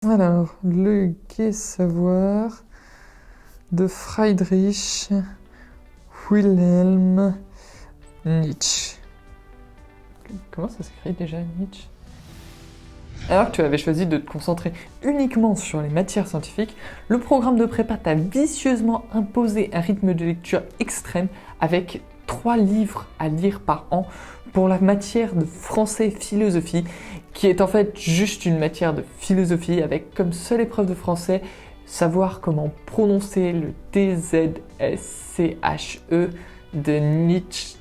Alors, le gai savoir de Friedrich Wilhelm Nietzsche. Comment ça s'écrit déjà, Nietzsche? Alors que tu avais choisi de te concentrer uniquement sur les matières scientifiques, le programme de prépa t'a vicieusement imposé un rythme de lecture extrême avec 3 livres à lire par an pour la matière de français et philosophie, qui est en fait juste une matière de philosophie avec comme seule épreuve de français savoir comment prononcer le TZSCHE de Nietzsche,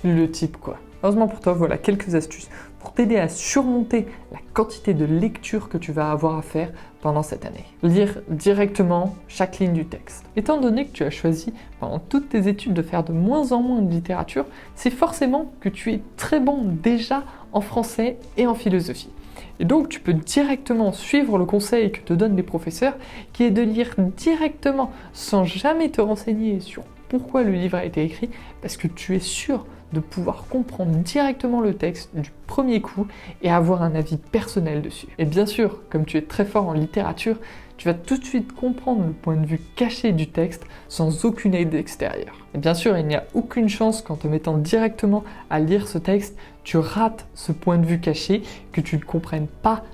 le type quoi. Heureusement pour toi, voilà quelques astuces pour t'aider à surmonter la quantité de lecture que tu vas avoir à faire pendant cette année. Lire directement chaque ligne du texte. Étant donné que tu as choisi pendant toutes tes études de faire de moins en moins de littérature, c'est forcément que tu es très bon déjà en français et en philosophie. Et donc tu peux directement suivre le conseil que te donnent les professeurs, qui est de lire directement sans jamais te renseigner sur pourquoi le livre a été écrit, parce que tu es sûr de pouvoir comprendre directement le texte du premier coup et avoir un avis personnel dessus. Et bien sûr, comme tu es très fort en littérature, tu vas tout de suite comprendre le point de vue caché du texte sans aucune aide extérieure. Et bien sûr, il n'y a aucune chance qu'en te mettant directement à lire ce texte, tu rates ce point de vue caché, que tu ne comprennes pas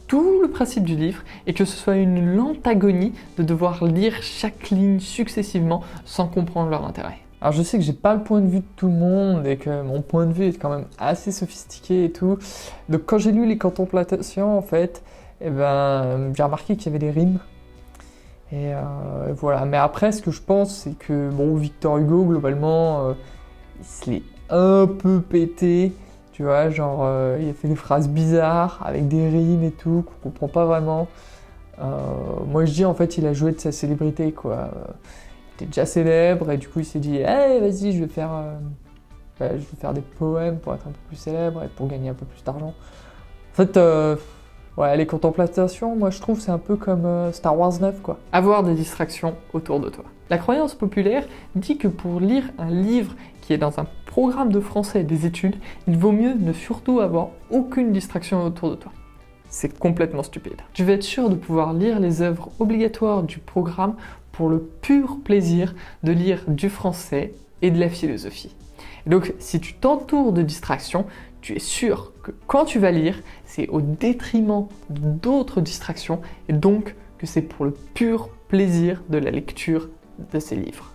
tout le principe du livre et que ce soit une lente agonie de devoir lire chaque ligne successivement sans comprendre leur intérêt. Alors je sais que j'ai pas le point de vue de tout le monde et que mon point de vue est quand même assez sophistiqué et tout. Donc quand j'ai lu les contemplations en fait, j'ai remarqué qu'il y avait des rimes. Et voilà, mais après ce que je pense c'est que bon, Victor Hugo globalement il se l'est un peu pété. Tu vois, genre, il a fait des phrases bizarres, avec des rimes et tout, qu'on comprend pas vraiment. Moi, je dis, en fait, il a joué de sa célébrité, quoi. Il était déjà célèbre, et du coup, il s'est dit, hey, vas-y, je vais faire des poèmes pour être un peu plus célèbre et pour gagner un peu plus d'argent. En fait, ouais, les contemplations, moi, je trouve, c'est un peu comme Star Wars 9, quoi. Avoir des distractions autour de toi. La croyance populaire dit que pour lire un livre qui est dans un programme de français et des études, il vaut mieux ne surtout avoir aucune distraction autour de toi. C'est complètement stupide. Tu vas être sûr de pouvoir lire les œuvres obligatoires du programme pour le pur plaisir de lire du français et de la philosophie. Et donc, si tu t'entoures de distractions, tu es sûr que quand tu vas lire, c'est au détriment d'autres distractions et donc que c'est pour le pur plaisir de la lecture de ces livres.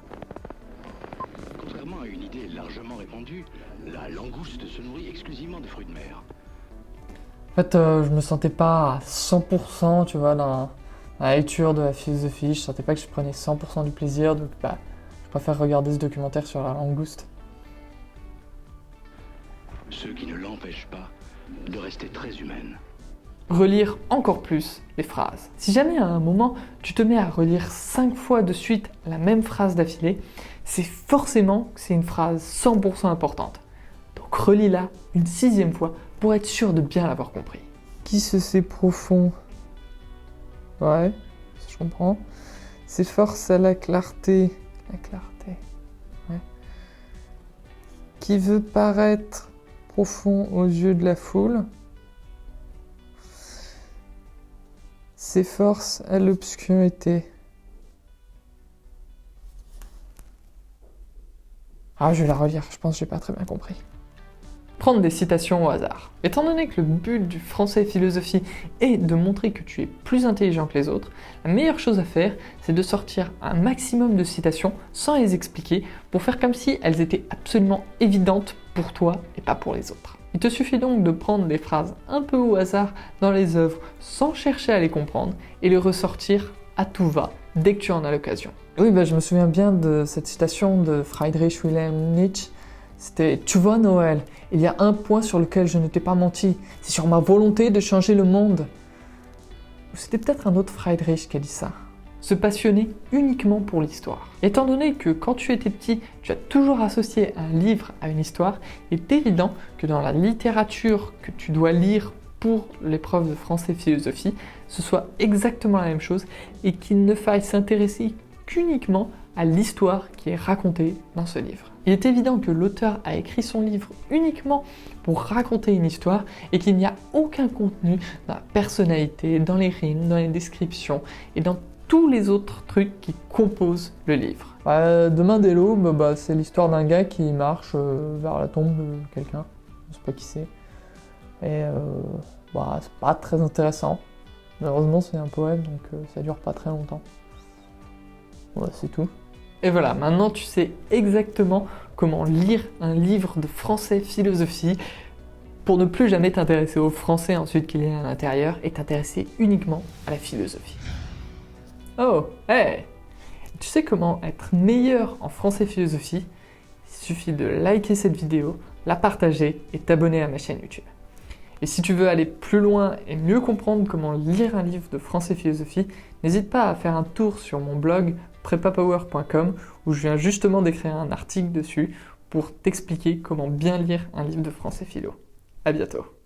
Contrairement à une idée largement répandue, la langouste se nourrit exclusivement de fruits de mer. En fait, je me sentais pas à 100%, tu vois, dans la lecture de la philosophie. Je sentais pas que je prenais 100% du plaisir, donc je préfère regarder ce documentaire sur la langouste. Ce qui ne l'empêche pas de rester très humaine. Relire encore plus les phrases. Si jamais à un moment tu te mets à relire 5 fois de suite la même phrase d'affilée, c'est forcément que c'est une phrase 100% importante. Donc relis-la une 6e fois pour être sûr de bien l'avoir compris. Qui se sait profond? Ouais, je comprends. S'efforce à la clarté. La clarté. Ouais. Qui veut paraître profond aux yeux de la foule. S'efforce à l'obscurité. Ah, je vais la relire, je pense que j'ai pas très bien compris. Prendre des citations au hasard. Étant donné que le but du français philosophie est de montrer que tu es plus intelligent que les autres, la meilleure chose à faire, c'est de sortir un maximum de citations sans les expliquer pour faire comme si elles étaient absolument évidentes pour toi et pas pour les autres. Il te suffit donc de prendre des phrases un peu au hasard dans les œuvres sans chercher à les comprendre et les ressortir à tout va dès que tu en as l'occasion. Oui, je me souviens bien de cette citation de Friedrich Wilhelm Nietzsche. C'était « Tu vois Noël, il y a un point sur lequel je ne t'ai pas menti, c'est sur ma volonté de changer le monde. » Ou c'était peut-être un autre Friedrich qui a dit ça. Se passionner uniquement pour l'histoire. Étant donné que quand tu étais petit, tu as toujours associé un livre à une histoire, il est évident que dans la littérature que tu dois lire pour l'épreuve de français philosophie, ce soit exactement la même chose et qu'il ne faille s'intéresser qu'uniquement à l'histoire qui est racontée dans ce livre. Il est évident que l'auteur a écrit son livre uniquement pour raconter une histoire et qu'il n'y a aucun contenu dans la personnalité, dans les rimes, dans les descriptions et dans tous les autres trucs qui composent le livre. Demain dès l'aube, c'est l'histoire d'un gars qui marche vers la tombe de quelqu'un, je ne sais pas qui c'est. Et c'est pas très intéressant. Malheureusement c'est un poème donc ça dure pas très longtemps. C'est tout. Et voilà, maintenant tu sais exactement comment lire un livre de français philosophie pour ne plus jamais t'intéresser au français ensuite qu'il y a à l'intérieur et t'intéresser uniquement à la philosophie. Oh, hey! Tu sais comment être meilleur en français philosophie? Il suffit de liker cette vidéo, la partager et t'abonner à ma chaîne YouTube. Et si tu veux aller plus loin et mieux comprendre comment lire un livre de français philosophie, n'hésite pas à faire un tour sur mon blog prepapower.com où je viens justement d'écrire un article dessus pour t'expliquer comment bien lire un livre de français philo. À bientôt.